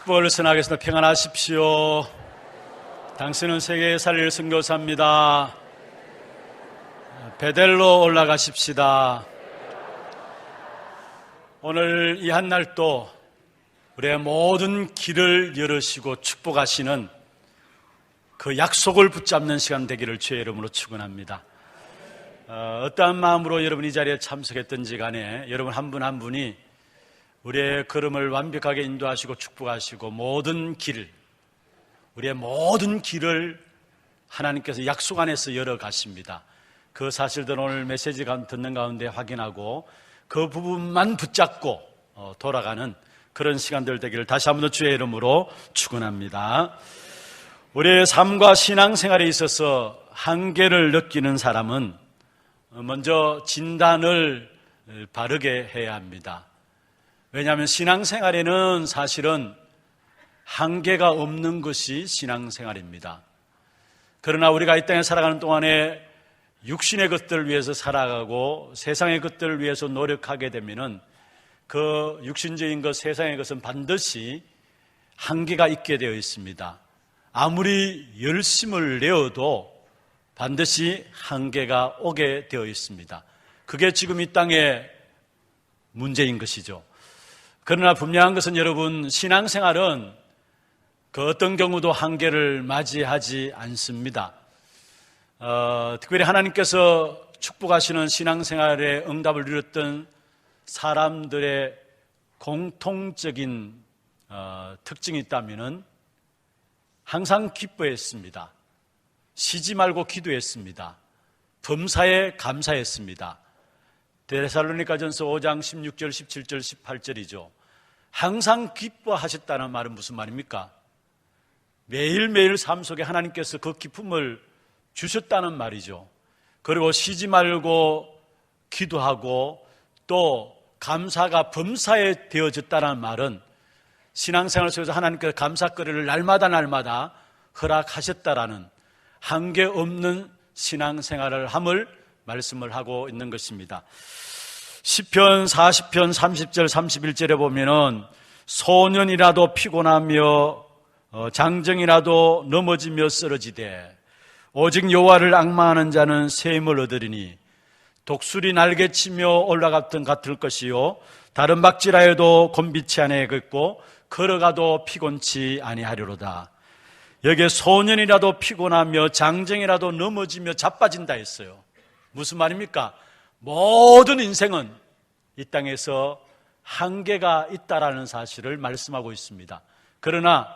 축복을 전하겠습니다. 평안하십시오. 당신은 세계에 살릴 선교사입니다. 베델로 올라가십시다. 오늘 이 한날도 우리의 모든 길을 열으시고 축복하시는 그 약속을 붙잡는 시간 되기를 주의 이름으로 축원합니다. 어떠한 마음으로 여러분 이 자리에 참석했든지 간에 여러분 한 분 한 분이 우리의 걸음을 완벽하게 인도하시고 축복하시고 우리의 모든 길을 하나님께서 약속 안에서 열어가십니다. 그 사실들은 오늘 메시지 듣는 가운데 확인하고 그 부분만 붙잡고 돌아가는 그런 시간들 되기를 다시 한번 더 주의 이름으로 축원합니다. 우리의 삶과 신앙생활에 있어서 한계를 느끼는 사람은 먼저 진단을 바르게 해야 합니다. 왜냐하면 신앙생활에는 사실은 한계가 없는 것이 신앙생활입니다. 그러나 우리가 이 땅에 살아가는 동안에 육신의 것들을 위해서 살아가고 세상의 것들을 위해서 노력하게 되면은 그 육신적인 것, 세상의 것은 반드시 한계가 있게 되어 있습니다. 아무리 열심을 내어도 반드시 한계가 오게 되어 있습니다. 그게 지금 이 땅의 문제인 것이죠. 그러나 분명한 것은 여러분, 신앙생활은 그 어떤 경우도 한계를 맞이하지 않습니다. 특별히 하나님께서 축복하시는 신앙생활에 응답을 이뤘던 사람들의 공통적인 특징이 있다면 항상 기뻐했습니다. 쉬지 말고 기도했습니다. 범사에 감사했습니다. 데살로니가전서 5장 16절, 17절, 18절이죠. 항상 기뻐하셨다는 말은 무슨 말입니까? 매일매일 삶 속에 하나님께서 그 기쁨을 주셨다는 말이죠. 그리고 쉬지 말고 기도하고 또 감사가 범사에 되어졌다는 말은 신앙생활 속에서 하나님께서 감사거리를 날마다 허락하셨다라는 한계 없는 신앙생활을 함을 말씀을 하고 있는 것입니다. 시편 40편 30절 31절에 보면은 소년이라도 피곤하며 장정이라도 넘어지며 쓰러지되 오직 여호와를 앙망하는 자는 새 힘을 얻으리니 독수리 날개치며 올라갔던 같을 것이요 다른 박질하여도 곤비치 아니하겠고 걸어가도 피곤치 아니하리로다. 여기에 소년이라도 피곤하며 장정이라도 넘어지며 자빠진다 했어요. 무슨 말입니까? 모든 인생은 이 땅에서 한계가 있다라는 사실을 말씀하고 있습니다. 그러나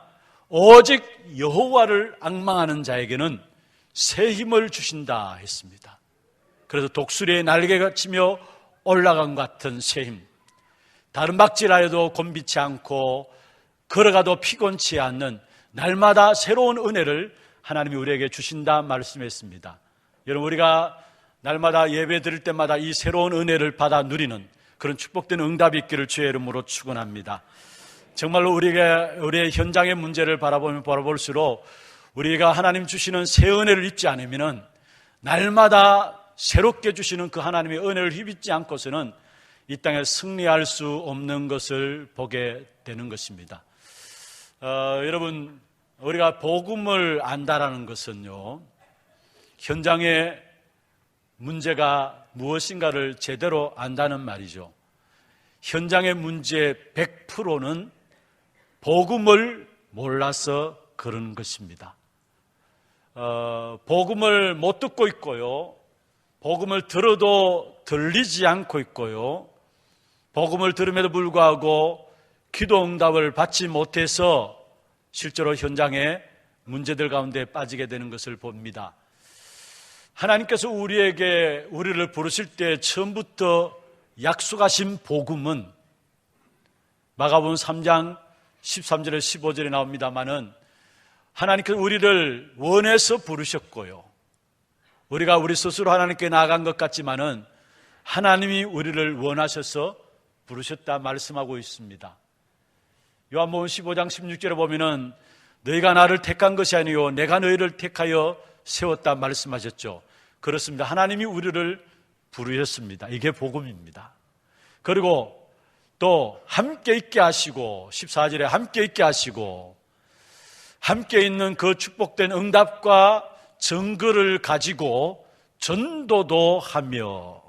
오직 여호와를 앙망하는 자에게는 새 힘을 주신다 했습니다. 그래서 독수리의 날개가 치며 올라간 것 같은 새 힘, 다른 박질하여도 곤비치 않고 걸어가도 피곤치 않는 날마다 새로운 은혜를 하나님이 우리에게 주신다 말씀했습니다. 여러분, 우리가 날마다 예배 드릴 때마다 이 새로운 은혜를 받아 누리는 그런 축복된 응답이 있기를 주의 이름으로 축원합니다. 정말로 우리의 현장의 문제를 바라보면 바라볼수록 우리가 하나님 주시는 새 은혜를 입지 않으면 날마다 새롭게 주시는 그 하나님의 은혜를 입지 않고서는 이 땅에 승리할 수 없는 것을 보게 되는 것입니다. 여러분, 우리가 복음을 안다라는 것은요, 현장의 문제가 무엇인가를 제대로 안다는 말이죠. 현장의 문제의 100%는 복음을 몰라서 그런 것입니다. 복음을 못 듣고 있고요, 복음을 들어도 들리지 않고 있고요, 복음을 들음에도 불구하고 기도 응답을 받지 못해서 실제로 현장의 문제들 가운데 빠지게 되는 것을 봅니다. 하나님께서 우리를 부르실 때 처음부터 약속하신 복음은 마가복음 3장 13절에 15절에 나옵니다마는 하나님께서 우리를 원해서 부르셨고요, 우리가 우리 스스로 하나님께 나아간 것 같지만은 하나님이 우리를 원하셔서 부르셨다 말씀하고 있습니다. 요한복음 15장 16절에 보면은 너희가 나를 택한 것이 아니요 내가 너희를 택하여 세웠다 말씀하셨죠. 그렇습니다. 하나님이 우리를 부르셨습니다. 이게 복음입니다. 그리고 또 함께 있게 하시고 14절에 함께 있게 하시고 함께 있는 그 축복된 응답과 증거를 가지고 전도도 하며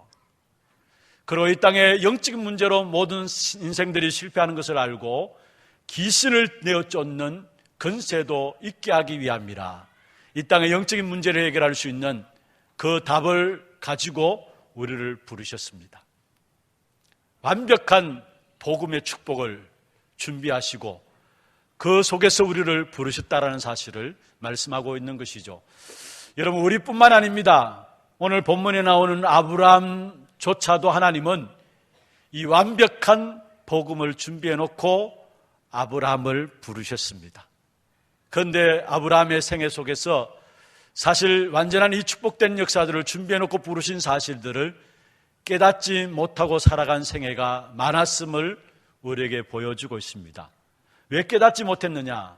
그리고 이 땅의 영적인 문제로 모든 인생들이 실패하는 것을 알고 귀신을 내어 쫓는 근세도 있게 하기 위함이라. 이 땅의 영적인 문제를 해결할 수 있는 그 답을 가지고 우리를 부르셨습니다. 완벽한 복음의 축복을 준비하시고 그 속에서 우리를 부르셨다라는 사실을 말씀하고 있는 것이죠. 여러분, 우리뿐만 아닙니다. 오늘 본문에 나오는 아브라함조차도 하나님은 이 완벽한 복음을 준비해 놓고 아브라함을 부르셨습니다. 그런데 아브라함의 생애 속에서 사실 완전한 이 축복된 역사들을 준비해 놓고 부르신 사실들을 깨닫지 못하고 살아간 생애가 많았음을 우리에게 보여주고 있습니다. 왜 깨닫지 못했느냐?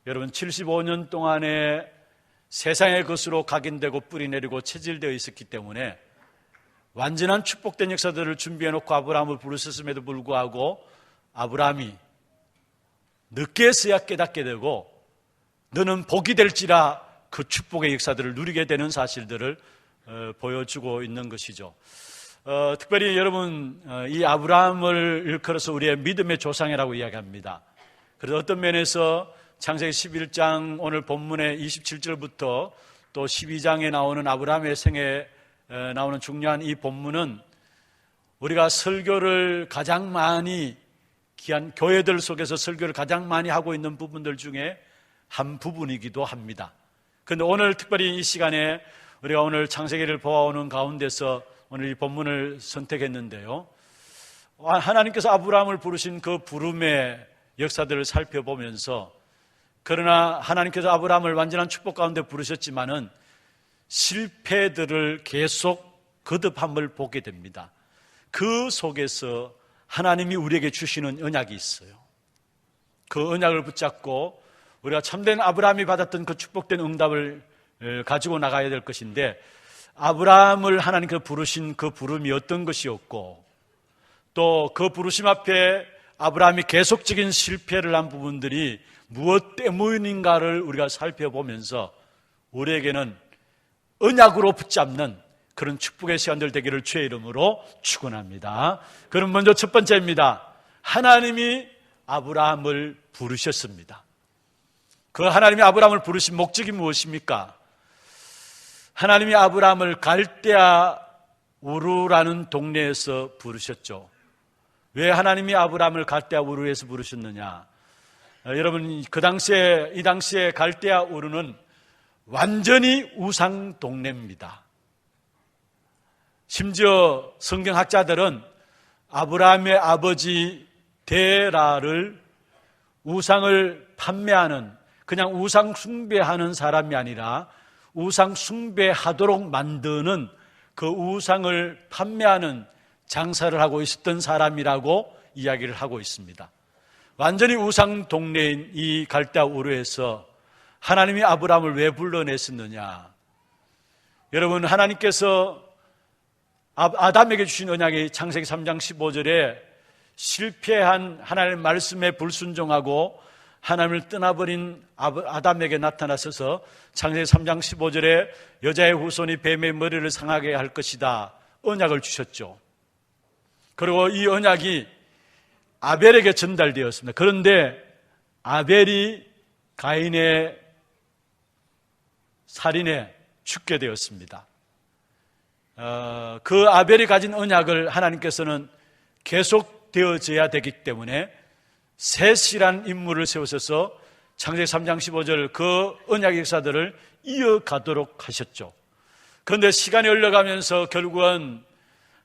여러분, 75년 동안에 세상의 것으로 각인되고 뿌리내리고 체질되어 있었기 때문에 완전한 축복된 역사들을 준비해 놓고 아브라함을 부르셨음에도 불구하고 아브라함이 늦게서야 깨닫게 되고 너는 복이 될지라 그 축복의 역사들을 누리게 되는 사실들을 보여주고 있는 것이죠. 특별히 여러분, 이 아브라함을 일컬어서 우리의 믿음의 조상이라고 이야기합니다. 그래서 어떤 면에서 창세기 11장 오늘 본문의 27절부터 또 12장에 나오는 아브라함의 생애에 나오는 중요한 이 본문은 우리가 설교를 가장 많이 귀한 교회들 속에서 설교를 가장 많이 하고 있는 부분들 중에 한 부분이기도 합니다. 그런데 오늘 특별히 이 시간에 우리가 오늘 창세기를 보아오는 가운데서 오늘 이 본문을 선택했는데요. 하나님께서 아브라함을 부르신 그 부름의 역사들을 살펴보면서 그러나 하나님께서 아브라함을 완전한 축복 가운데 부르셨지만은 실패들을 계속 거듭함을 보게 됩니다. 그 속에서 하나님이 우리에게 주시는 언약이 있어요. 그 언약을 붙잡고 우리가 참된 아브라함이 받았던 그 축복된 응답을 가지고 나가야 될 것인데 아브라함을 하나님께서 부르신 그 부름이 어떤 것이었고 또 그 부르심 앞에 아브라함이 계속적인 실패를 한 부분들이 무엇 때문인가를 우리가 살펴보면서 우리에게는 언약으로 붙잡는 그런 축복의 시간들 되기를 주의 이름으로 축원합니다. 그럼 먼저 첫 번째입니다. 하나님이 아브라함을 부르셨습니다. 그 하나님이 아브라함을 부르신 목적이 무엇입니까? 하나님이 아브라함을 갈대아 우르라는 동네에서 부르셨죠. 왜 하나님이 아브라함을 갈대아 우르에서 부르셨느냐? 여러분, 이 당시에 갈대아 우르는 완전히 우상 동네입니다. 심지어 성경학자들은 아브라함의 아버지 데라를 우상을 판매하는, 그냥 우상 숭배하는 사람이 아니라 우상 숭배하도록 만드는 그 우상을 판매하는 장사를 하고 있었던 사람이라고 이야기를 하고 있습니다. 완전히 우상 동네인 이 갈대아 우르에서 하나님이 아브라함을 왜 불러냈었느냐? 여러분, 하나님께서 아담에게 주신 언약이 창세기 3장 15절에 실패한 하나님의 말씀에 불순종하고 하나님을 떠나버린 아담에게 나타나셔서 창세기 3장 15절에 여자의 후손이 뱀의 머리를 상하게 할 것이다 언약을 주셨죠. 그리고 이 언약이 아벨에게 전달되었습니다. 그런데 아벨이 가인의 살인에 죽게 되었습니다. 그 아벨이 가진 언약을 하나님께서는 계속되어져야 되기 때문에 셋이란 인물을 세우셔서 창세기 3장 15절 그 언약의 역사들을 이어가도록 하셨죠. 그런데 시간이 흘러가면서 결국은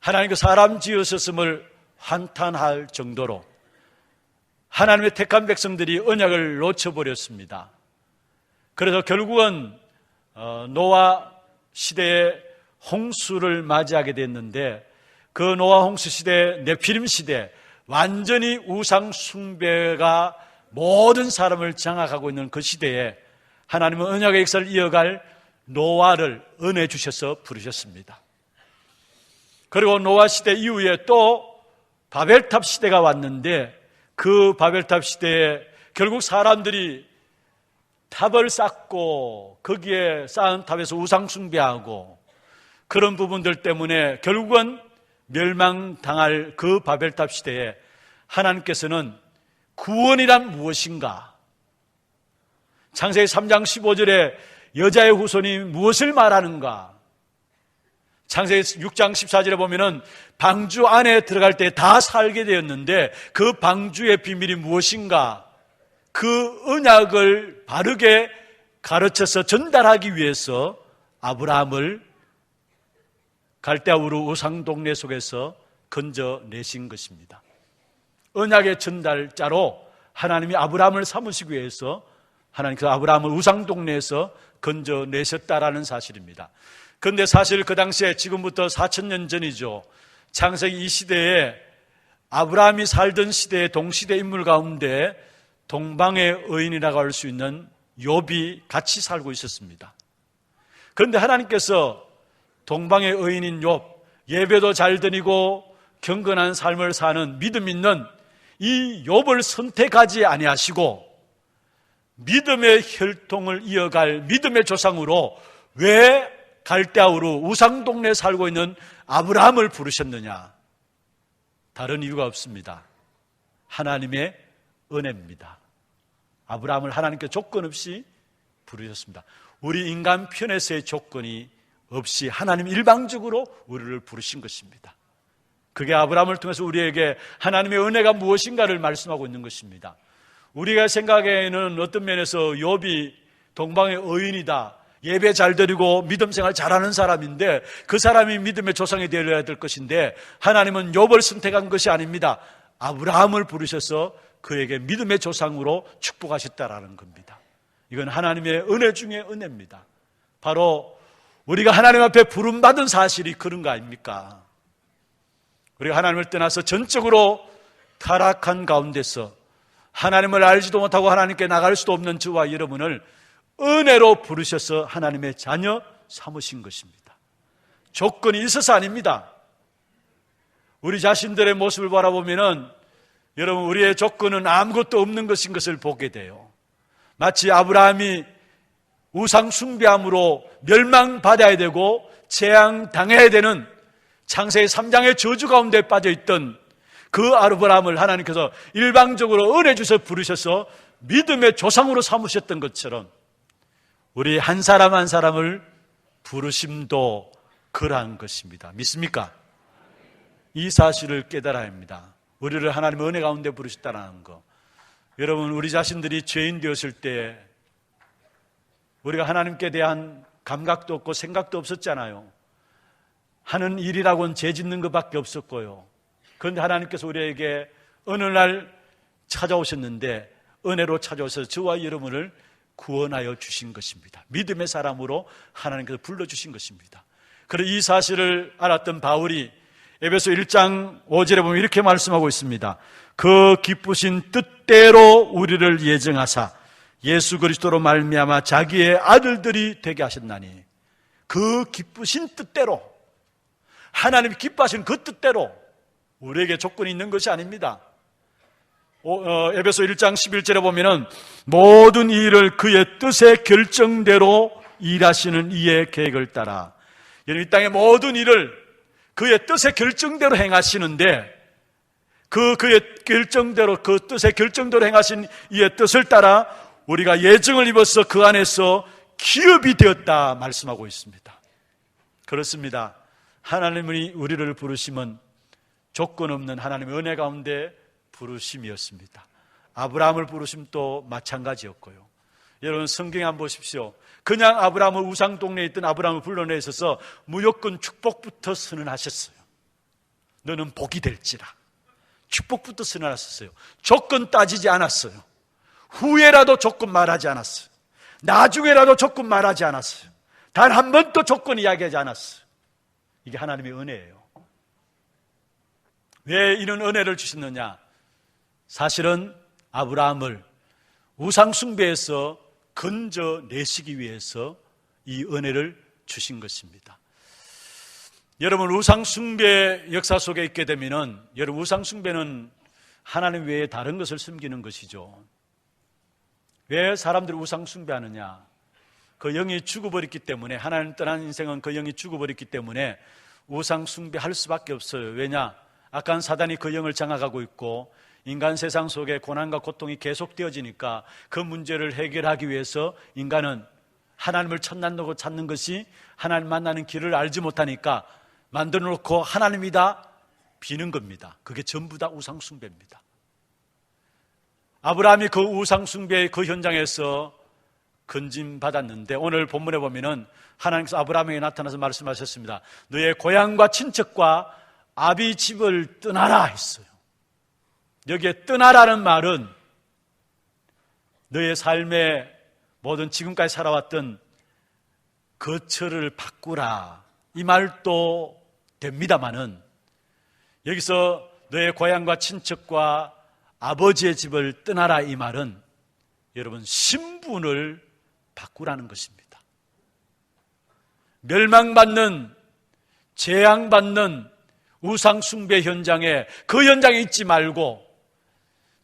하나님께서 사람 지으셨음을 한탄할 정도로 하나님의 택한 백성들이 언약을 놓쳐버렸습니다. 그래서 결국은 노아 시대에 홍수를 맞이하게 됐는데 그 노아 홍수 시대, 네피림 시대, 완전히 우상 숭배가 모든 사람을 장악하고 있는 그 시대에 하나님은 언약의 역사를 이어갈 노아를 은혜 주셔서 부르셨습니다. 그리고 노아 시대 이후에 또 바벨탑 시대가 왔는데 그 바벨탑 시대에 결국 사람들이 탑을 쌓고 거기에 쌓은 탑에서 우상 숭배하고 그런 부분들 때문에 결국은 멸망당할 그 바벨탑 시대에 하나님께서는 구원이란 무엇인가? 창세기 3장 15절에 여자의 후손이 무엇을 말하는가? 창세기 6장 14절에 보면은 방주 안에 들어갈 때 다 살게 되었는데 그 방주의 비밀이 무엇인가? 그 언약을 바르게 가르쳐서 전달하기 위해서 아브라함을 갈대아 우르 우상 동네 속에서 건져내신 것입니다. 언약의 전달자로 하나님이 아브라함을 삼으시기 위해서 하나님께서 아브라함을 우상 동네에서 건져내셨다라는 사실입니다. 그런데 사실 그 당시에 지금부터 4,000년 전이죠. 창세기 이 시대에 아브라함이 살던 시대의 동시대 인물 가운데 동방의 의인이라고 할 수 있는 욥이 같이 살고 있었습니다. 그런데 하나님께서 동방의 의인인 욥, 예배도 잘 드리고 경건한 삶을 사는 믿음 있는 이 욥을 선택하지 아니하시고 믿음의 혈통을 이어갈 믿음의 조상으로 왜 갈대아 우르 우상 동네에 살고 있는 아브라함을 부르셨느냐? 다른 이유가 없습니다. 하나님의 은혜입니다. 아브라함을 하나님께 조건 없이 부르셨습니다. 우리 인간 편에서의 조건이 없이 하나님 일방적으로 우리를 부르신 것입니다. 그게 아브라함을 통해서 우리에게 하나님의 은혜가 무엇인가를 말씀하고 있는 것입니다. 우리가 생각에는 어떤 면에서 욥이 동방의 의인이다, 예배 잘 드리고 믿음 생활 잘하는 사람인데 그 사람이 믿음의 조상이 되어야 될 것인데 하나님은 욥을 선택한 것이 아닙니다. 아브라함을 부르셔서 그에게 믿음의 조상으로 축복하셨다라는 겁니다. 이건 하나님의 은혜 중에 은혜입니다. 바로 우리가 하나님 앞에 부름받은 사실이 그런 거 아닙니까? 우리가 하나님을 떠나서 전적으로 타락한 가운데서 하나님을 알지도 못하고 하나님께 나갈 수도 없는 저와 여러분을 은혜로 부르셔서 하나님의 자녀 삼으신 것입니다. 조건이 있어서 아닙니다. 우리 자신들의 모습을 바라보면은 여러분 우리의 조건은 아무것도 없는 것인 것을 보게 돼요. 마치 아브라함이 우상 숭배함으로 멸망받아야 되고 재앙당해야 되는 창세기 3장의 저주 가운데 빠져있던 그 아브라함을 하나님께서 일방적으로 은혜 주셔서 부르셔서 믿음의 조상으로 삼으셨던 것처럼 우리 한 사람 한 사람을 부르심도 그러한 것입니다. 믿습니까? 이 사실을 깨달아야 합니다. 우리를 하나님의 은혜 가운데 부르셨다는 거. 여러분 우리 자신들이 죄인 되었을 때 우리가 하나님께 대한 감각도 없고 생각도 없었잖아요. 하는 일이라고는 죄 짓는 것밖에 없었고요. 그런데 하나님께서 우리에게 어느 날 찾아오셨는데 은혜로 찾아오셔서 저와 여러분을 구원하여 주신 것입니다. 믿음의 사람으로 하나님께서 불러주신 것입니다. 그리고 이 사실을 알았던 바울이 에베소 1장 5절에 보면 이렇게 말씀하고 있습니다. 그 기쁘신 뜻대로 우리를 예정하사 예수 그리스도로 말미암아 자기의 아들들이 되게 하셨나니 그 기쁘신 뜻대로 하나님이 기뻐하신 그 뜻대로 우리에게 조건이 있는 것이 아닙니다. 에베소 1장 11절에 보면은 모든 일을 그의 뜻의 결정대로 일하시는 이의 계획을 따라 이 땅의 모든 일을 그의 뜻의 결정대로 행하시는데 그의 결정대로 그 뜻의 결정대로 행하신 이의 뜻을 따라 우리가 예정을 입어서 그 안에서 기업이 되었다 말씀하고 있습니다. 그렇습니다. 하나님이 우리를 부르심은 조건 없는 하나님의 은혜 가운데 부르심이었습니다. 아브라함을 부르심도 마찬가지였고요. 여러분 성경에 한번 보십시오. 그냥 아브라함을 우상 동네에 있던 아브라함을 불러내셔서 무조건 축복부터 선언하셨어요. 너는 복이 될지라. 축복부터 선언하셨어요. 조건 따지지 않았어요. 후에라도 조건 말하지 않았어요. 나중에라도 조건 말하지 않았어요. 단 한 번도 조건 이야기하지 않았어요. 이게 하나님의 은혜예요. 왜 이런 은혜를 주셨느냐? 사실은 아브라함을 우상 숭배에서 건져내시기 위해서 이 은혜를 주신 것입니다. 여러분, 우상숭배 역사 속에 있게 되면은, 여러분, 우상숭배는 하나님 외에 다른 것을 숨기는 것이죠. 왜 사람들이 우상숭배하느냐? 그 영이 죽어버렸기 때문에, 하나님 떠난 인생은 그 영이 죽어버렸기 때문에 우상숭배할 수밖에 없어요. 왜냐? 악한 사단이 그 영을 장악하고 있고 인간 세상 속에 고난과 고통이 계속되어지니까 그 문제를 해결하기 위해서 인간은 하나님을 천만다고 찾는 것이 하나님 만나는 길을 알지 못하니까 만들어 놓고 하나님이다 비는 겁니다. 그게 전부 다 우상숭배입니다. 아브라함이 그 우상숭배의 그 현장에서 건짐받았는데, 오늘 본문에 보면은 하나님께서 아브라함에게 나타나서 말씀하셨습니다. 너의 고향과 친척과 아비 집을 떠나라 했어요. 여기에 떠나라는 말은 너의 삶의 모든 지금까지 살아왔던 거처를 바꾸라 이 말도 됩니다마는, 여기서 너의 고향과 친척과 아버지의 집을 떠나라 이 말은 여러분 신분을 바꾸라는 것입니다. 멸망받는, 재앙받는 우상숭배 현장에, 그 현장에 있지 말고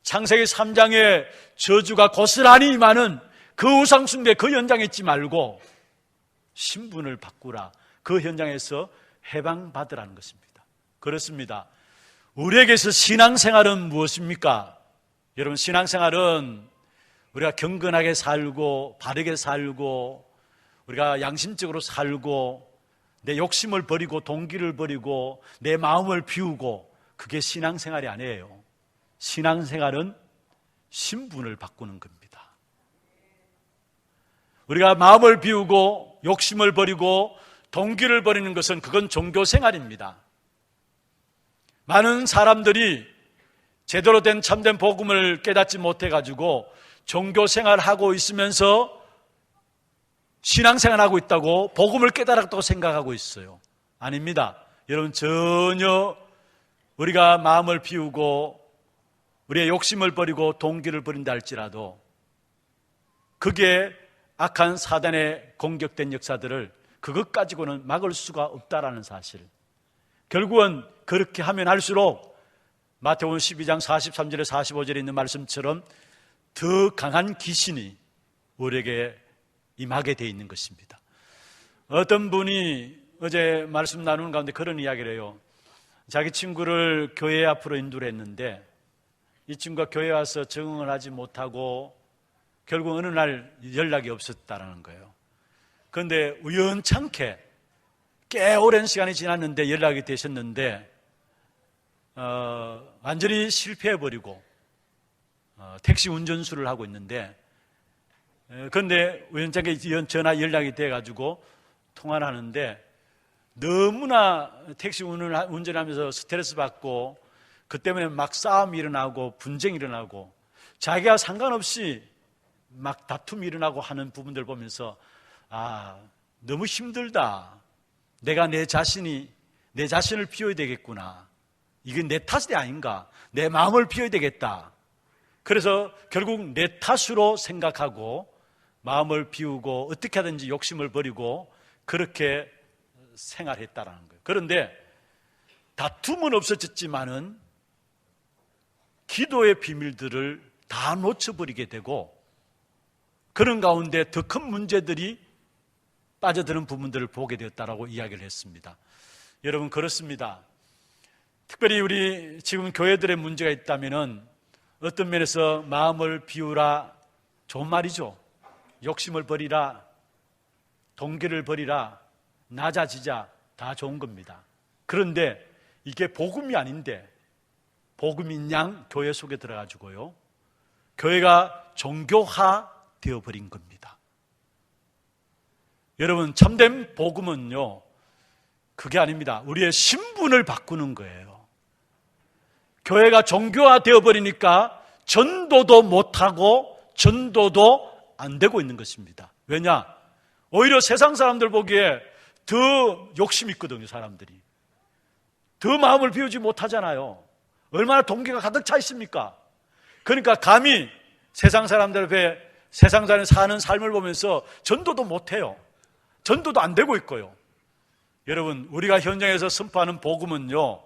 창세기 3장의 저주가 고스란히 임하는 그 우상숭배 그 현장에 있지 말고 신분을 바꾸라, 그 현장에서 해방받으라는 것입니다. 그렇습니다. 우리에게서 신앙생활은 무엇입니까? 여러분, 신앙생활은 우리가 경건하게 살고 바르게 살고 우리가 양심적으로 살고 내 욕심을 버리고 동기를 버리고 내 마음을 비우고, 그게 신앙생활이 아니에요. 신앙생활은 신분을 바꾸는 겁니다. 우리가 마음을 비우고 욕심을 버리고 동기를 버리는 것은 그건 종교생활입니다. 많은 사람들이 제대로 된 참된 복음을 깨닫지 못해가지고 종교생활하고 있으면서 신앙생활하고 있다고 복음을 깨달았다고 생각하고 있어요. 아닙니다. 여러분, 전혀 우리가 마음을 비우고 우리의 욕심을 버리고 동기를 버린다 할지라도 그게 악한 사단의 공격된 역사들을 그것 가지고는 막을 수가 없다라는 사실. 결국은 그렇게 하면 할수록 마태복음 12장 43절에 45절에 있는 말씀처럼 더 강한 귀신이 우리에게 임하게 되어 있는 것입니다. 어떤 분이 어제 말씀 나누는 가운데 그런 이야기를 해요. 자기 친구를 교회 앞으로 인도를 했는데 이 친구가 교회 와서 적응을 하지 못하고 결국 어느 날 연락이 없었다는 거예요. 그런데 우연찮게 꽤 오랜 시간이 지났는데 연락이 되셨는데 완전히 실패해버리고 택시 운전수를 하고 있는데, 그런데 우연찮게 전화 연락이 돼가지고 통화를 하는데 너무나 택시 운전하면서 스트레스 받고 그 때문에 막 싸움이 일어나고 분쟁이 일어나고 자기가 상관없이 막 다툼이 일어나고 하는 부분들 보면서 너무 힘들다. 내가 내 자신을 비워야 되겠구나. 이게 내 탓이 아닌가. 내 마음을 비워야 되겠다. 그래서 결국 내 탓으로 생각하고 마음을 비우고 어떻게 하든지 욕심을 버리고 그렇게 생활했다라는 거예요. 그런데 다툼은 없어졌지만은 기도의 비밀들을 다 놓쳐버리게 되고 그런 가운데 더 큰 문제들이 빠져드는 부분들을 보게 되었다라고 이야기를 했습니다. 여러분, 그렇습니다. 특별히 우리 지금 교회들의 문제가 있다면은 어떤 면에서 마음을 비우라, 좋은 말이죠. 욕심을 버리라, 동기를 버리라, 낮아지자, 다 좋은 겁니다. 그런데 이게 복음이 아닌데 복음인 양 교회 속에 들어가지고요, 교회가 종교화 되어버린 겁니다. 여러분, 참된 복음은요 그게 아닙니다. 우리의 신분을 바꾸는 거예요. 교회가 종교화 되어버리니까 전도도 못하고 전도도 안 되고 있는 것입니다. 왜냐? 오히려 세상 사람들 보기에 더 욕심이 있거든요. 사람들이 더 마음을 비우지 못하잖아요. 얼마나 동기가 가득 차 있습니까? 그러니까 감히 세상 사람들 앞에 세상 사람이 사는 삶을 보면서 전도도 못해요. 전도도 안 되고 있고요. 여러분, 우리가 현장에서 선포하는 복음은요,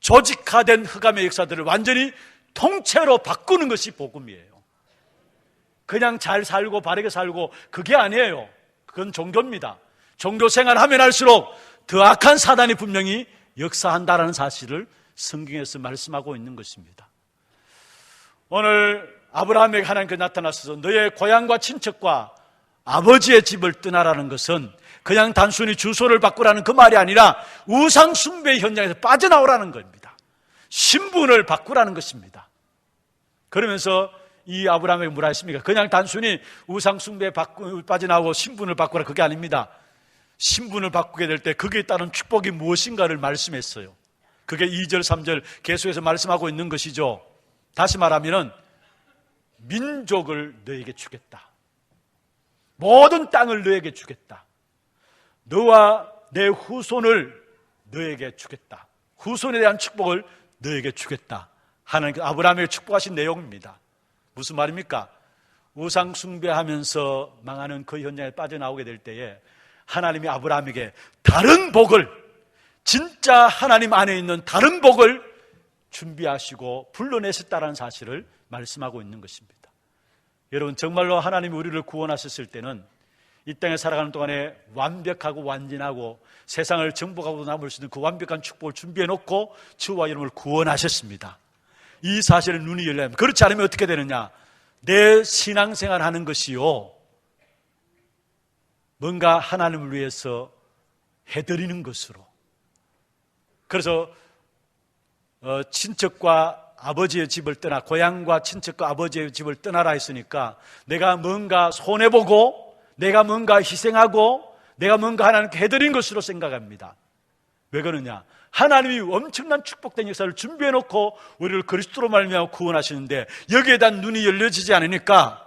조직화된 흑암의 역사들을 완전히 통째로 바꾸는 것이 복음이에요. 그냥 잘 살고 바르게 살고 그게 아니에요. 그건 종교입니다. 종교 생활하면 할수록 더 악한 사단이 분명히 역사한다라는 사실을 성경에서 말씀하고 있는 것입니다. 오늘 아브라함에게 하나님께서 나타나셔서 너의 고향과 친척과 아버지의 집을 떠나라는 것은 그냥 단순히 주소를 바꾸라는 그 말이 아니라 우상 숭배의 현장에서 빠져나오라는 겁니다. 신분을 바꾸라는 것입니다. 그러면서 이 아브라함에게 뭐라 했습니까? 그냥 단순히 우상 숭배에 빠져나오고 신분을 바꾸라, 그게 아닙니다. 신분을 바꾸게 될 때 거기에 따른 축복이 무엇인가를 말씀했어요. 그게 2절 3절 계속해서 말씀하고 있는 것이죠. 다시 말하면 민족을 너에게 주겠다. 모든 땅을 너에게 주겠다. 너와 내 후손을 너에게 주겠다. 후손에 대한 축복을 너에게 주겠다. 하나님께서 아브라함에게 축복하신 내용입니다. 무슨 말입니까? 우상 숭배하면서 망하는 그 현장에 빠져나오게 될 때에 하나님이 아브라함에게 다른 복을, 진짜 하나님 안에 있는 다른 복을 준비하시고 불러내셨다는 사실을 말씀하고 있는 것입니다. 여러분, 정말로 하나님이 우리를 구원하셨을 때는 이 땅에 살아가는 동안에 완벽하고 완전하고 세상을 정복하고 남을 수 있는 그 완벽한 축복을 준비해 놓고 저와 여러분을 구원하셨습니다. 이 사실에 눈이 열려야 합니다. 그렇지 않으면 어떻게 되느냐? 내 신앙생활 하는 것이요, 뭔가 하나님을 위해서 해드리는 것으로. 그래서 친척과 아버지의 집을 떠나, 고향과 친척과 아버지의 집을 떠나라 했으니까 내가 뭔가 손해보고 내가 뭔가 희생하고 내가 뭔가 하나님께 해드린 것으로 생각합니다. 왜 그러냐? 하나님이 엄청난 축복된 역사를 준비해놓고 우리를 그리스도로 말미암아 구원하시는데 여기에 대한 눈이 열려지지 않으니까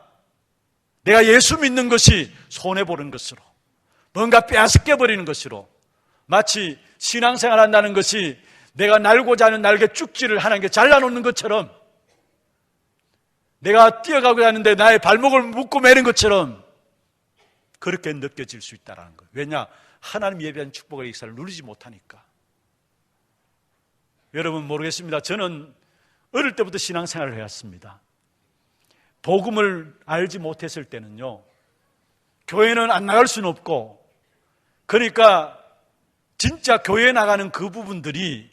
내가 예수 믿는 것이 손해보는 것으로, 뭔가 빼앗겨버리는 것으로, 마치 신앙생활 한다는 것이 내가 날고자 하는 날개 쭉지를 하나님께 잘라놓는 것처럼, 내가 뛰어가고자 하는데 나의 발목을 묶고 매는 것처럼 그렇게 느껴질 수 있다는 거예요. 왜냐? 하나님 예배한 축복의 역사를 누리지 못하니까. 여러분, 모르겠습니다. 저는 어릴 때부터 신앙생활을 해왔습니다. 복음을 알지 못했을 때는요, 교회는 안 나갈 수는 없고, 그러니까 진짜 교회에 나가는 그 부분들이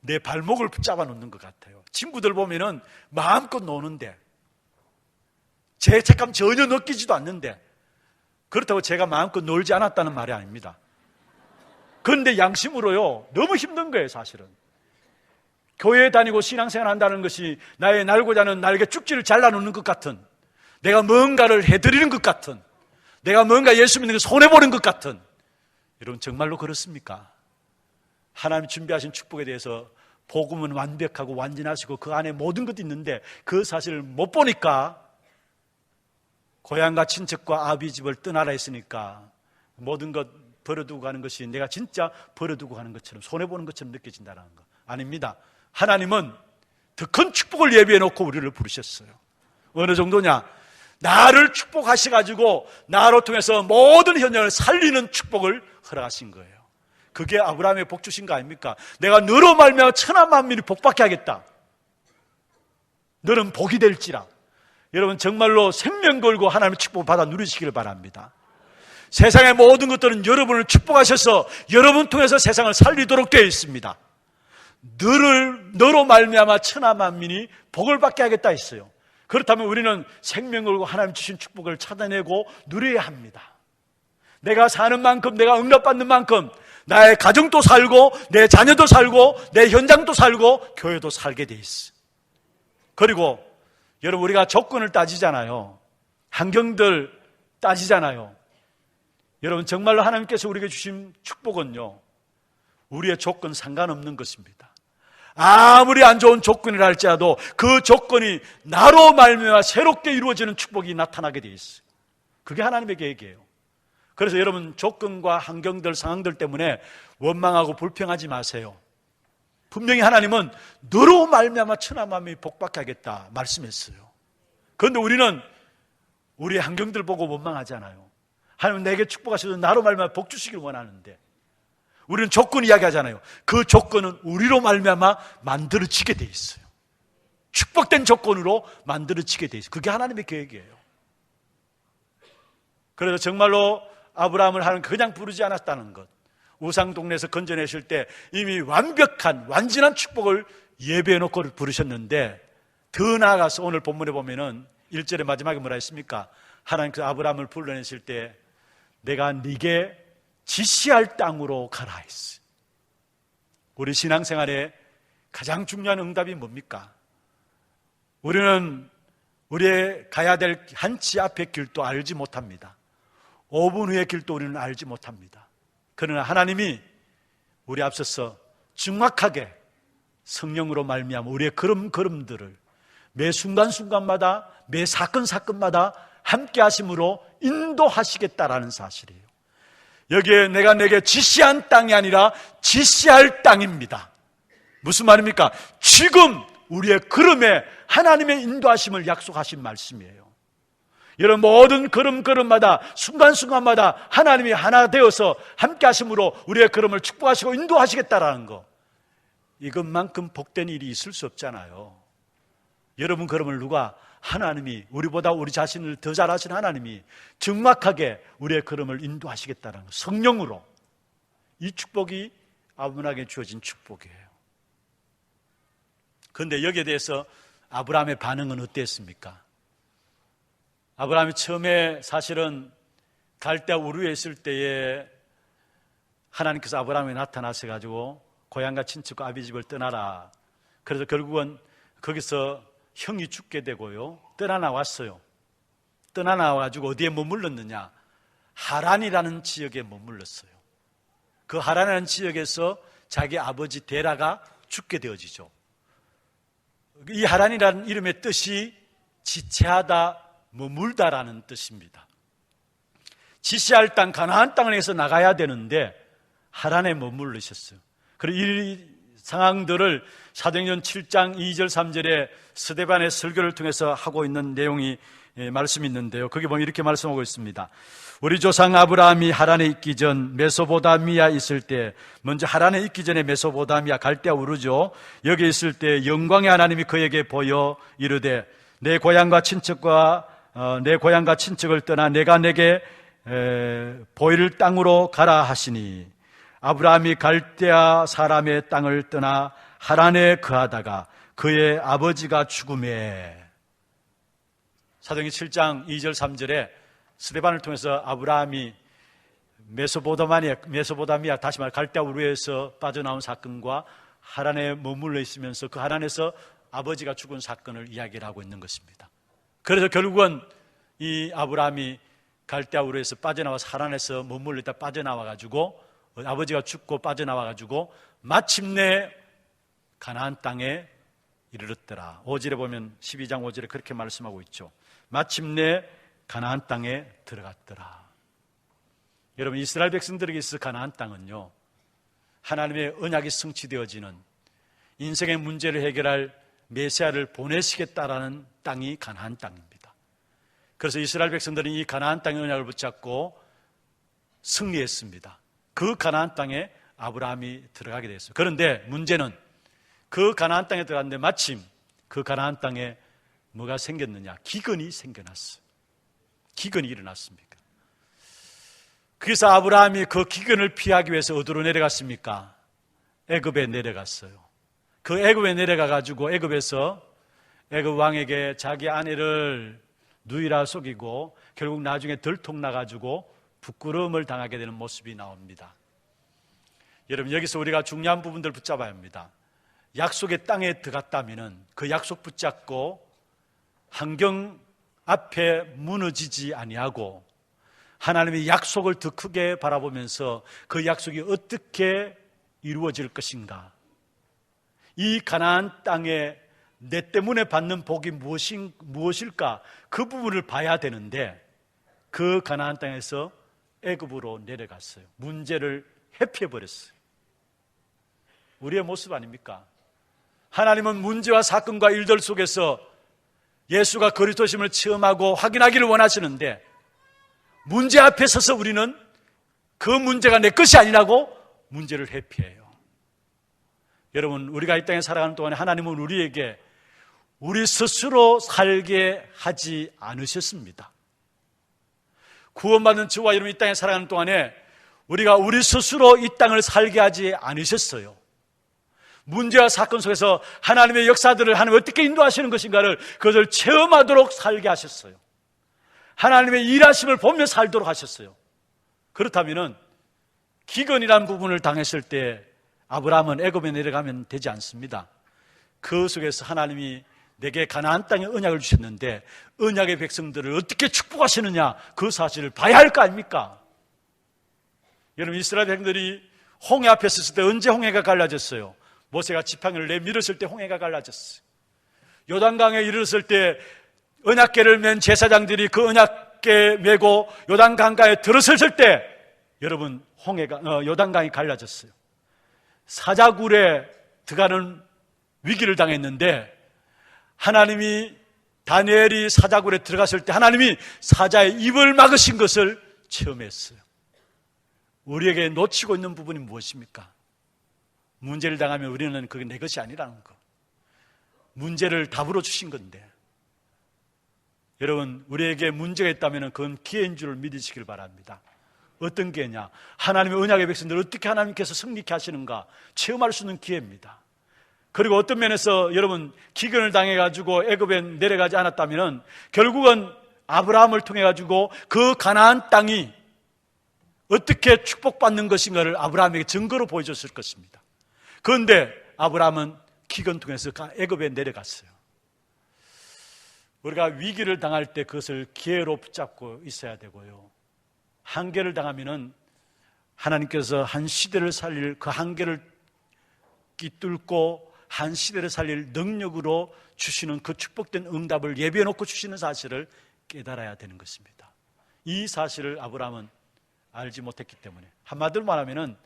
내 발목을 붙잡아 놓는 것 같아요. 친구들 보면은 마음껏 노는데 제 책감 전혀 느끼지도 않는데, 그렇다고 제가 마음껏 놀지 않았다는 말이 아닙니다. 그런데 양심으로요, 너무 힘든 거예요. 사실은 교회에 다니고 신앙생활 한다는 것이 나의 날고자 하는 날개 쭉지를 잘라놓는 것 같은, 내가 뭔가를 해드리는 것 같은, 내가 뭔가 예수 믿는 걸 손해보는 것 같은. 여러분, 정말로 그렇습니까? 하나님 준비하신 축복에 대해서 복음은 완벽하고 완전하시고 그 안에 모든 것도 있는데 그 사실을 못 보니까, 고향과 친척과 아비 집을 떠나라 했으니까 모든 것 버려두고 가는 것이 내가 진짜 버려두고 가는 것처럼, 손해보는 것처럼 느껴진다는 거 아닙니다. 하나님은 더 큰 축복을 예비해 놓고 우리를 부르셨어요. 어느 정도냐? 나를 축복하셔가지고 나로 통해서 모든 현장을 살리는 축복을 허락하신 거예요. 그게 아브라함의 복 주신 거 아닙니까? 내가 너로 말미암아 천하 만민이 복받게 하겠다. 너는 복이 될지라. 여러분, 정말로 생명 걸고 하나님의 축복을 받아 누리시기를 바랍니다. 세상의 모든 것들은 여러분을 축복하셔서 여러분 통해서 세상을 살리도록 되어 있습니다. 너로 말미암아 천하 만민이 복을 받게 하겠다 했어요. 그렇다면 우리는 생명 걸고 하나님 주신 축복을 찾아내고 누려야 합니다. 내가 사는 만큼, 내가 응답받는 만큼 나의 가정도 살고 내 자녀도 살고 내 현장도 살고 교회도 살게 돼 있어. 그리고 여러분, 우리가 조건을 따지잖아요. 환경들 따지잖아요. 여러분, 정말로 하나님께서 우리에게 주신 축복은요, 우리의 조건 상관없는 것입니다. 아무리 안 좋은 조건이라 할지라도 그 조건이 나로 말미암아 새롭게 이루어지는 축복이 나타나게 돼 있어요. 그게 하나님의 계획이에요. 그래서 여러분, 조건과 환경들, 상황들 때문에 원망하고 불평하지 마세요. 분명히 하나님은 너로 말미암아 천하 만민이 복받게 하겠다 말씀했어요. 그런데 우리는 우리의 환경들 보고 원망하잖아요. 하나님 내게 축복하셔서 나로 말미암아 복 주시길 원하는데, 우리는 조건 이야기하잖아요. 그 조건은 우리로 말미암아 만들어지게 돼 있어요. 축복된 조건으로 만들어지게 돼 있어요. 그게 하나님의 계획이에요. 그래서 정말로 아브라함을 하나님 그냥 부르지 않았다는 것, 우상 동네에서 건져내실 때 이미 완벽한 완전한 축복을 예배해 놓고 부르셨는데, 더 나아가서 오늘 본문에 보면은 1절의 마지막에 뭐라 했습니까? 하나님께서 아브라함을 불러내실 때 내가 네게 지시할 땅으로 가라 했어요. 우리 신앙생활에 가장 중요한 응답이 뭡니까? 우리는 우리의 가야 될 한치 앞의 길도 알지 못합니다. 5분 후의 길도 우리는 알지 못합니다. 그러나 하나님이 우리 앞서서 정확하게 성령으로 말미암아 우리의 걸음걸음들을 매 순간순간마다 매 사건마다 함께 하심으로 인도하시겠다라는 사실이에요. 여기에 내가 내게 지시한 땅이 아니라 지시할 땅입니다. 무슨 말입니까? 지금 우리의 걸음에 하나님의 인도하심을 약속하신 말씀이에요. 여러분, 모든 걸음걸음마다 순간순간마다 하나님이 하나 되어서 함께 하심으로 우리의 걸음을 축복하시고 인도하시겠다라는 거, 이것만큼 복된 일이 있을 수 없잖아요. 여러분 걸음을 누가, 하나님이, 우리보다 우리 자신을 더 잘 아시는 하나님이 정확하게 우리의 걸음을 인도하시겠다는 것, 성령으로. 이 축복이 아브라함에게 주어진 축복이에요. 그런데 여기에 대해서 아브라함의 반응은 어땠습니까? 아브라함이 처음에 사실은 갈대아 우르에 있을 때에 하나님께서 아브라함에 나타나셔가지고 고향과 친척과 아비 집을 떠나라. 그래서 결국은 거기서 형이 죽게 되고요, 떠나나왔어요. 떠나나와가지고 어디에 머물렀느냐? 하란이라는 지역에 머물렀어요. 그 하란이라는 지역에서 자기 아버지 데라가 죽게 되어지죠. 이 하란이라는 이름의 뜻이 지체하다, 머물다라는 뜻입니다. 지시할 땅, 가나안 땅을 해서 나가야 되는데 하란에 머물르셨어요. 그리고 이 상황들을 사도행전 7장 2절 3절에 스데반의 설교를 통해서 하고 있는 내용이 말씀이 있는데요, 거기 보면 이렇게 말씀하고 있습니다. 우리 조상 아브라함이 하란에 있기 전 메소포타미아 있을 때, 먼저 하란에 있기 전에 메소포타미아, 갈대아 우르죠. 여기 있을 때 영광의 하나님이 그에게 보여 이르되 내 고향과 친척을 떠나 내가 내게 보일 땅으로 가라 하시니, 아브라함이 갈대아 사람의 땅을 떠나 하란에 거하다가 그의 아버지가 죽음에, 사도행전 7장 2절 3절에 스데반을 통해서 아브라함이 메소포타미아, 다시 말해 갈대아 우르에서 빠져나온 사건과 하란에 머물러 있으면서 그 하란에서 아버지가 죽은 사건을 이야기를 하고 있는 것입니다. 그래서 결국은 이 아브라함이 갈대아 우르에서 빠져나와서 하란에서 머물러 있다 빠져나와가지고, 아버지가 죽고 빠져나와가지고 마침내 가나안 땅에 이르렀더라. 5절에 보면 12장 5절에 그렇게 말씀하고 있죠. 마침내 가나안 땅에 들어갔더라. 여러분, 이스라엘 백성들에게 있어 가나안 땅은요, 하나님의 언약이 성취되어지는, 인생의 문제를 해결할 메시아를 보내시겠다라는 땅이 가나안 땅입니다. 그래서 이스라엘 백성들은 이 가나안 땅의 언약을 붙잡고 승리했습니다. 그 가나안 땅에 아브라함이 들어가게 됐어요. 그런데 문제는 그 가나안 땅에 들어갔는데 마침 그 가나안 땅에 뭐가 생겼느냐? 기근이 생겨났어요. 기근이 일어났습니까? 그래서 아브라함이 그 기근을 피하기 위해서 어디로 내려갔습니까? 애굽에 내려갔어요. 그 애굽에 내려가가지고 애굽에서 애굽 왕에게 자기 아내를 누이라 속이고 결국 나중에 들통나가지고 부끄러움을 당하게 되는 모습이 나옵니다. 여러분, 여기서 우리가 중요한 부분들 붙잡아야 합니다. 약속의 땅에 들어갔다면 그 약속 붙잡고 환경 앞에 무너지지 아니하고 하나님의 약속을 더 크게 바라보면서 그 약속이 어떻게 이루어질 것인가, 이 가나안 땅에 내 때문에 받는 복이 무엇일까, 그 부분을 봐야 되는데 그 가나안 땅에서 애굽으로 내려갔어요. 문제를 회피해버렸어요. 우리의 모습 아닙니까? 하나님은 문제와 사건과 일들 속에서 예수가 그리스도심을 체험하고 확인하기를 원하시는데 문제 앞에 서서 우리는 그 문제가 내 것이 아니라고 문제를 회피해요. 여러분, 우리가 이 땅에 살아가는 동안에 하나님은 우리에게 우리 스스로 살게 하지 않으셨습니다. 구원받은 저와 여러분 이 땅에 살아가는 동안에 우리가 우리 스스로 이 땅을 살게 하지 않으셨어요. 문제와 사건 속에서 하나님의 역사들을 하나님 어떻게 인도하시는 것인가를 그것을 체험하도록 살게 하셨어요. 하나님의 일하심을 보며 살도록 하셨어요. 그렇다면 기근이라는 부분을 당했을 때 아브라함은 애굽에 내려가면 되지 않습니다. 그 속에서 하나님이 내게 가나안 땅에 언약을 주셨는데 언약의 백성들을 어떻게 축복하시느냐, 그 사실을 봐야 할 거 아닙니까? 여러분, 이스라엘 백성들이 홍해 앞에 섰을 때 언제 홍해가 갈라졌어요? 모세가 지팡이를 내밀었을 때 홍해가 갈라졌어요. 요단강에 이르렀을 때 언약궤를 맨 제사장들이 그 언약궤 메고 요단강가에 들어섰을 때 여러분 요단강이 갈라졌어요. 사자굴에 들어가는 위기를 당했는데 하나님이 다니엘이 사자굴에 들어갔을 때 하나님이 사자의 입을 막으신 것을 체험했어요. 우리에게 놓치고 있는 부분이 무엇입니까? 문제를 당하면 우리는 그게 내 것이 아니라는 거. 문제를 답으로 주신 건데 여러분, 우리에게 문제가 있다면 그건 기회인 줄을 믿으시길 바랍니다. 어떤 기회냐? 하나님의 언약의 백성들을 어떻게 하나님께서 승리케 하시는가 체험할 수 있는 기회입니다. 그리고 어떤 면에서 여러분 기근을 당해가지고 애굽에 내려가지 않았다면 결국은 아브라함을 통해가지고 그 가나안 땅이 어떻게 축복받는 것인가를 아브라함에게 증거로 보여줬을 것입니다. 그런데 아브라함은 기근 통해서 애굽에 내려갔어요. 우리가 위기를 당할 때 그것을 기회로 붙잡고 있어야 되고요. 한계를 당하면은 하나님께서 한 시대를 살릴 그 한계를 깃뚫고 한 시대를 살릴 능력으로 주시는 그 축복된 응답을 예비해 놓고 주시는 사실을 깨달아야 되는 것입니다. 이 사실을 아브라함은 알지 못했기 때문에, 한마디로 말하면은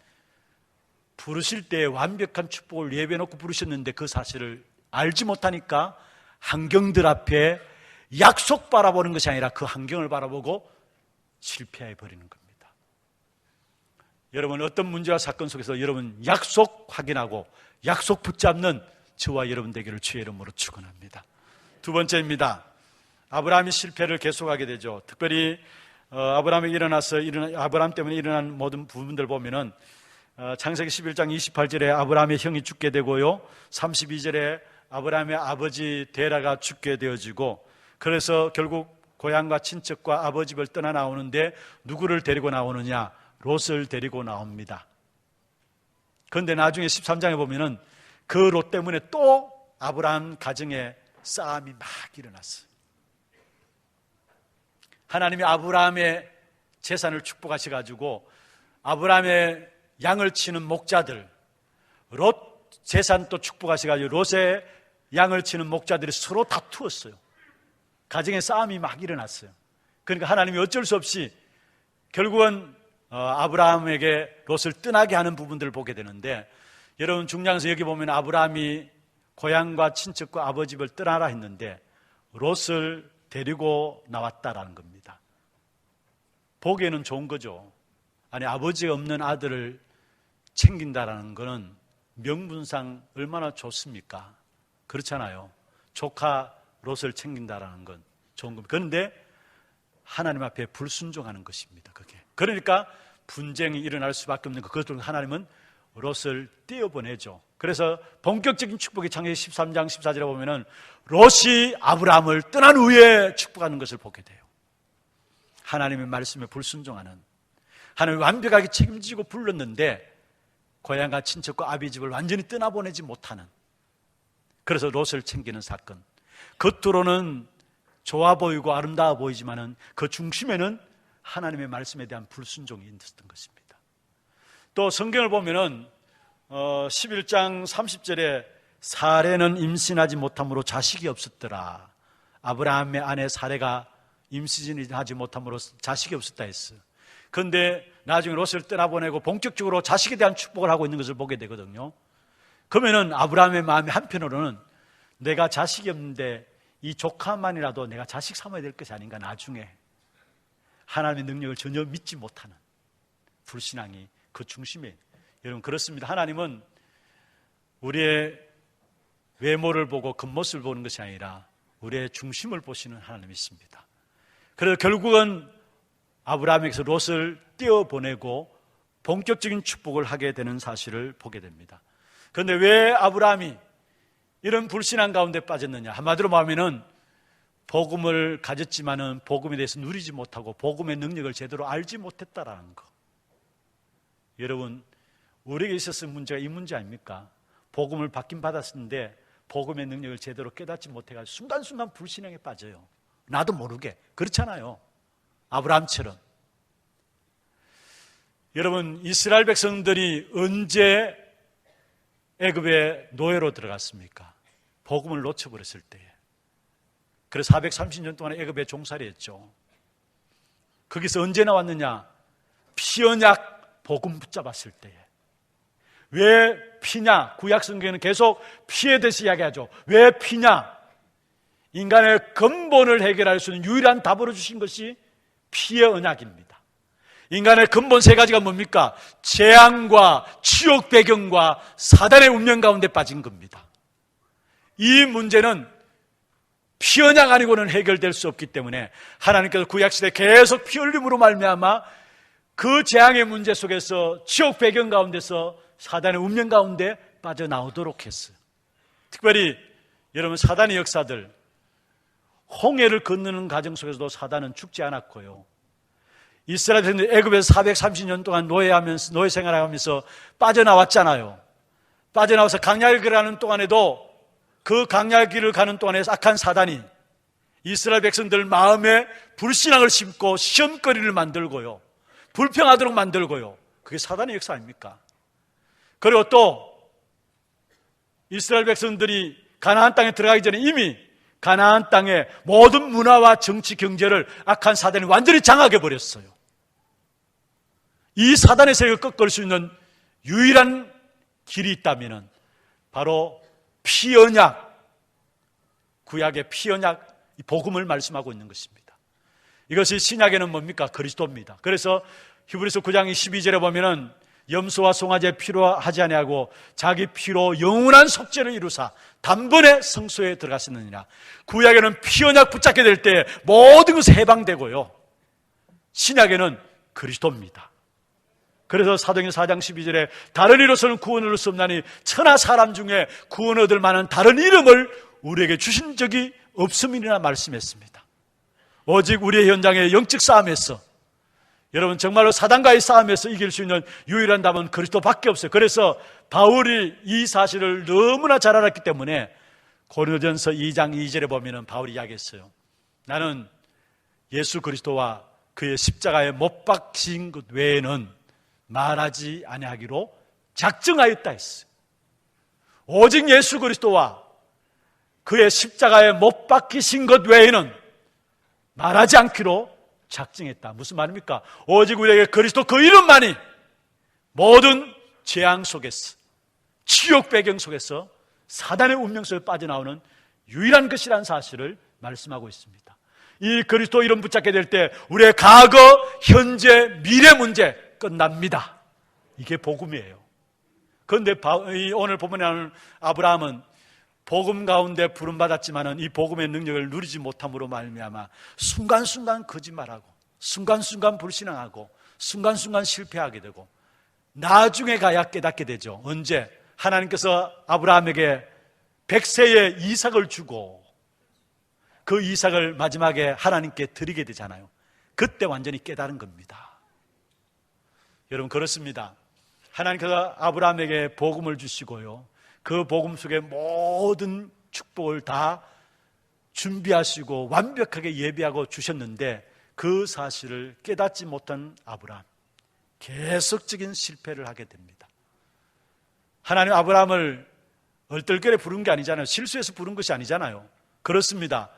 부르실 때 완벽한 축복을 예비해 놓고 부르셨는데 그 사실을 알지 못하니까 환경들 앞에 약속 바라보는 것이 아니라 그 환경을 바라보고 실패해 버리는 겁니다. 여러분, 어떤 문제와 사건 속에서 여러분 약속 확인하고 약속 붙잡는 저와 여러분 되기를 주의 이름으로 축원합니다. 두 번째입니다. 아브라함이 실패를 계속하게 되죠. 특별히 아브라함이 아브라함 때문에 일어난 모든 부분들 보면은 창세기 11장 28절에 아브라함의 형이 죽게 되고요, 32절에 아브라함의 아버지 데라가 죽게 되어지고, 그래서 결국 고향과 친척과 아버지 집을 떠나 나오는데 누구를 데리고 나오느냐? 롯을 데리고 나옵니다. 그런데 나중에 13장에 보면은 그 롯 때문에 또 아브라함 가정에 싸움이 막 일어났어요. 하나님이 아브라함의 재산을 축복하셔가지고 아브라함의 양을 치는 목자들, 롯 재산 또 축복하셔가지고 롯의 양을 치는 목자들이 서로 다투었어요. 가정에 싸움이 막 일어났어요. 그러니까 하나님이 어쩔 수 없이 결국은 아브라함에게 롯을 떠나게 하는 부분들을 보게 되는데, 여러분 중장에서 여기 보면 아브라함이 고향과 친척과 아버지 집을 떠나라 했는데 롯을 데리고 나왔다라는 겁니다. 보기에는 좋은 거죠. 아니, 아버지가 없는 아들을 챙긴다라는 것은 명분상 얼마나 좋습니까? 그렇잖아요. 조카 롯을 챙긴다라는 건 좋은 겁니다. 그런데 하나님 앞에 불순종하는 것입니다. 그게. 그러니까 분쟁이 일어날 수밖에 없는 것. 그것을 하나님은 롯을 떼어보내죠. 그래서 본격적인 축복이 창세기 13장 14절에 보면은 롯이 아브라함을 떠난 후에 축복하는 것을 보게 돼요. 하나님의 말씀에 불순종하는, 하나님이 완벽하게 책임지고 불렀는데 고향과 친척과 아비 집을 완전히 떠나보내지 못하는, 그래서 롯을 챙기는 사건. 겉으로는 좋아 보이고 아름다워 보이지만은 그 중심에는 하나님의 말씀에 대한 불순종이 있었던 것입니다. 또 성경을 보면은 11장 30절에 사레는 임신하지 못함으로 자식이 없었더라. 아브라함의 아내 사레가 임신하지 못함으로 자식이 없었다 했어요. 그런데 나중에 롯을 떠나보내고 본격적으로 자식에 대한 축복을 하고 있는 것을 보게 되거든요. 그러면은 아브라함의 마음이 한편으로는 내가 자식이 없는데 이 조카만이라도 내가 자식 삼아야 될 것이 아닌가, 나중에 하나님의 능력을 전혀 믿지 못하는 불신앙이 그 중심에, 여러분, 그렇습니다. 하나님은 우리의 외모를 보고 겉모습을 보는 것이 아니라 우리의 중심을 보시는 하나님이십니다. 그래서 결국은 아브라함에게서 롯을 떼어보내고 본격적인 축복을 하게 되는 사실을 보게 됩니다. 그런데 왜 아브라함이 이런 불신앙 가운데 빠졌느냐? 한마디로 말하면은 복음을 가졌지만은 복음에 대해서 누리지 못하고 복음의 능력을 제대로 알지 못했다라는 거. 여러분, 우리에게 있었을 문제가 이 문제 아닙니까? 복음을 받긴 받았는데 복음의 능력을 제대로 깨닫지 못해가지고 순간순간 불신앙에 빠져요. 나도 모르게. 그렇잖아요. 아브라함처럼. 여러분, 이스라엘 백성들이 언제 애굽의 노예로 들어갔습니까? 복음을 놓쳐버렸을 때에. 그래서 430년 동안 애굽에 종살이했죠. 거기서 언제 나왔느냐? 피언약 복음 붙잡았을 때에. 왜 피냐? 구약 성경에는 계속 피에 대해서 이야기하죠. 왜 피냐? 인간의 근본을 해결할 수 있는 유일한 답으로 주신 것이 피의 언약입니다. 인간의 근본 세 가지가 뭡니까? 재앙과 지옥 배경과 사단의 운명 가운데 빠진 겁니다. 이 문제는 피 언약 아니고는 해결될 수 없기 때문에 하나님께서 구약시대에 계속 피 흘림으로 말미암아 그 재앙의 문제 속에서 지옥 배경 가운데서 사단의 운명 가운데 빠져나오도록 했어요. 특별히 여러분, 사단의 역사들, 홍해를 건너는 과정 속에서도 사단은 죽지 않았고요. 이스라엘 백성들이 애굽에서 430년 동안 노예 생활하면서 빠져나왔잖아요. 빠져나와서 광야를 가는 동안에도 그 광야길을 가는 동안에 악한 사단이 이스라엘 백성들 마음에 불신앙을 심고 시험거리를 만들고요. 불평하도록 만들고요. 그게 사단의 역사 아닙니까? 그리고 또 이스라엘 백성들이 가나안 땅에 들어가기 전에 이미 가나안 땅의 모든 문화와 정치, 경제를 악한 사단이 완전히 장악해 버렸어요. 이 사단의 세력을 꺾을 수 있는 유일한 길이 있다면 바로 피언약, 구약의 피언약, 복음을 말씀하고 있는 것입니다. 이것이 신약에는 뭡니까? 그리스도입니다. 그래서 히브리서 9장 12절에 보면은 염소와 송아지의 피로 하지 아니하고 자기 피로 영원한 속죄를 이루사 단번에 성소에 들어갔었느니라. 구약에는 피언약 붙잡게 될 때 모든 것이 해방되고요, 신약에는 그리스도입니다. 그래서 사도행전 4장 12절에 다른 이로서는 구원을 얻을 수 없나니 천하 사람 중에 구원 얻을 만한 다른 이름을 우리에게 주신 적이 없음이라 말씀했습니다. 오직 우리의 현장의 영적 싸움에서, 여러분, 정말로 사단과의 싸움에서 이길 수 있는 유일한 답은 그리스도밖에 없어요. 그래서 바울이 이 사실을 너무나 잘 알았기 때문에 고린도전서 2장 2절에 보면은 바울이 이야기했어요. 나는 예수 그리스도와 그의 십자가에 못 박힌 것 외에는 말하지 아니하기로 작정하였다 했어요. 오직 예수 그리스도와 그의 십자가에 못 박히신 것 외에는 말하지 않기로 작정했다. 무슨 말입니까? 오직 우리에게 그리스도 그 이름만이 모든 재앙 속에서, 지옥 배경 속에서, 사단의 운명 속에 빠져나오는 유일한 것이라는 사실을 말씀하고 있습니다. 이 그리스도 이름 붙잡게 될 때 우리의 과거, 현재, 미래 문제 끝납니다. 이게 복음이에요. 그런데 오늘 본문에 나오는 아브라함은 복음 가운데 부름받았지만은 이 복음의 능력을 누리지 못함으로 말미암아 순간순간 거짓말하고 순간순간 불신앙하고 순간순간 실패하게 되고 나중에 가야 깨닫게 되죠. 언제? 하나님께서 아브라함에게 100세의 이삭을 주고 그 이삭을 마지막에 하나님께 드리게 되잖아요. 그때 완전히 깨달은 겁니다. 여러분, 그렇습니다. 하나님께서 아브라함에게 복음을 주시고요, 그 복음 속에 모든 축복을 다 준비하시고 완벽하게 예비하고 주셨는데 그 사실을 깨닫지 못한 아브라함, 계속적인 실패를 하게 됩니다. 하나님 아브라함을 얼떨결에 부른 게 아니잖아요. 실수해서 부른 것이 아니잖아요. 그렇습니다.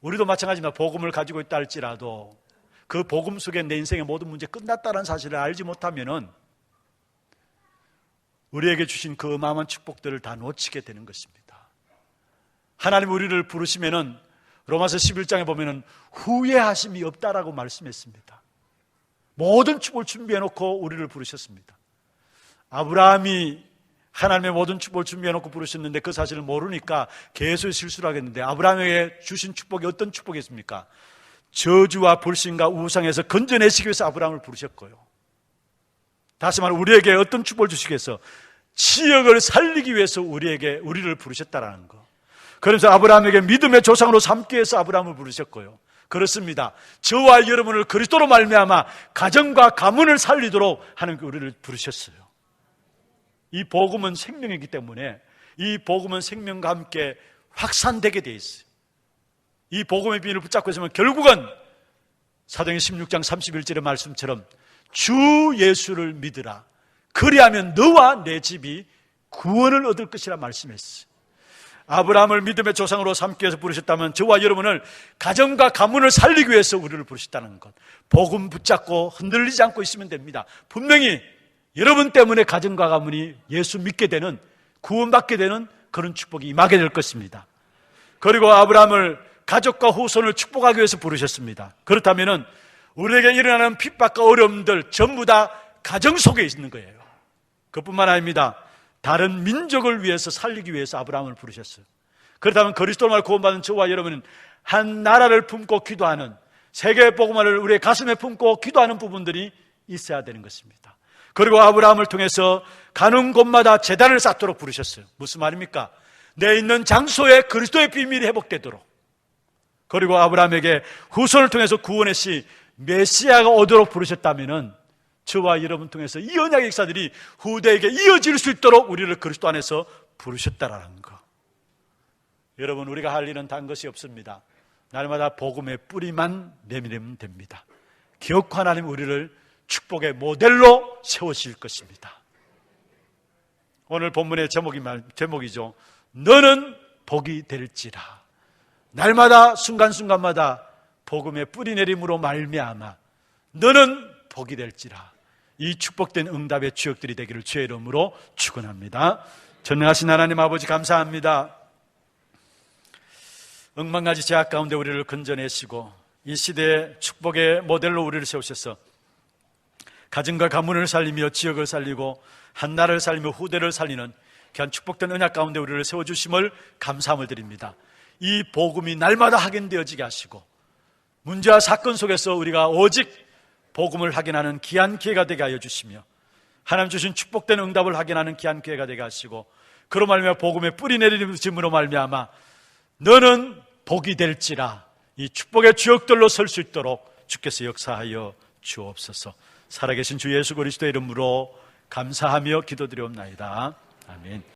우리도 마찬가지입니다. 복음을 가지고 있다 할지라도 그 복음 속에 내 인생의 모든 문제 끝났다는 사실을 알지 못하면은 우리에게 주신 그 어마어마한 축복들을 다 놓치게 되는 것입니다. 하나님 우리를 부르시면은 로마서 11장에 보면은 후회하심이 없다라고 말씀했습니다. 모든 축복을 준비해 놓고 우리를 부르셨습니다. 아브라함이 하나님의 모든 축복을 준비해놓고 부르셨는데 그 사실을 모르니까 계속 실수를 하겠는데, 아브라함에게 주신 축복이 어떤 축복이었습니까? 저주와 불신과 우상에서 건져내시기 위해서 아브라함을 부르셨고요. 다시 말해 우리에게 어떤 축복을 주시겠어? 지역을 살리기 위해서 우리를 부르셨다라는 거. 그래서 아브라함에게 믿음의 조상으로 삼기 위해서 아브라함을 부르셨고요. 그렇습니다. 저와 여러분을 그리스도로 말미암아 가정과 가문을 살리도록 하나님께 우리를 부르셨어요. 이 복음은 생명이기 때문에 이 복음은 생명과 함께 확산되게 돼 있어요. 이 복음의 비밀을 붙잡고 있으면 결국은 사도행전 16장 31절의 말씀처럼 주 예수를 믿으라. 그리하면 너와 내 집이 구원을 얻을 것이라 말씀했어요. 아브라함을 믿음의 조상으로 삼기 위해서 부르셨다면 저와 여러분을 가정과 가문을 살리기 위해서 우리를 부르셨다는 것. 복음 붙잡고 흔들리지 않고 있으면 됩니다. 분명히 여러분 때문에 가정과 가문이 예수 믿게 되는, 구원받게 되는 그런 축복이 임하게 될 것입니다. 그리고 아브라함을 가족과 후손을 축복하기 위해서 부르셨습니다. 그렇다면 우리에게 일어나는 핍박과 어려움들 전부 다 가정 속에 있는 거예요. 그뿐만 아닙니다. 다른 민족을 위해서 살리기 위해서 아브라함을 부르셨어요. 그렇다면 그리스도로 말 구원받은 저와 여러분은 한 나라를 품고 기도하는, 세계의 복음화를 우리의 가슴에 품고 기도하는 부분들이 있어야 되는 것입니다. 그리고 아브라함을 통해서 가는 곳마다 제단을 쌓도록 부르셨어요. 무슨 말입니까? 내 있는 장소에 그리스도의 비밀이 회복되도록. 그리고 아브라함에게 후손을 통해서 구원의 씨 메시아가 오도록 부르셨다면 저와 여러분 통해서 이 언약의 역사들이 후대에게 이어질 수 있도록 우리를 그리스도 안에서 부르셨다라는 거. 여러분, 우리가 할 일은 단 것이 없습니다. 날마다 복음의 뿌리만 내밀면 됩니다. 기어코 하나님 우리를 축복의 모델로 세우실 것입니다. 오늘 본문의 제목이죠. 너는 복이 될지라. 날마다 순간순간마다 복음의 뿌리 내림으로 말미암아 너는 복이 될지라. 이 축복된 응답의 주역들이 되기를 주의 이름으로 축원합니다. 전능하신 하나님 아버지 감사합니다. 억만가지 제약 가운데 우리를 건져내시고 이 시대의 축복의 모델로 우리를 세우셔서 가정과 가문을 살리며 지역을 살리고 한 나라를 살리며 후대를 살리는 귀한 축복된 언약 가운데 우리를 세워주심을 감사함을 드립니다. 이 복음이 날마다 확인되어지게 하시고 문제와 사건 속에서 우리가 오직 복음을 확인하는 귀한 기회가 되게 하여 주시며 하나님 주신 축복된 응답을 확인하는 귀한 기회가 되게 하시고 그로 말미암아 복음의 뿌리 내림으로 말미암아 너는 복이 될지라 이 축복의 주역들로 설 수 있도록 주께서 역사하여 주옵소서. 살아계신 주 예수 그리스도의 이름으로 감사하며 기도드리옵나이다. 아멘.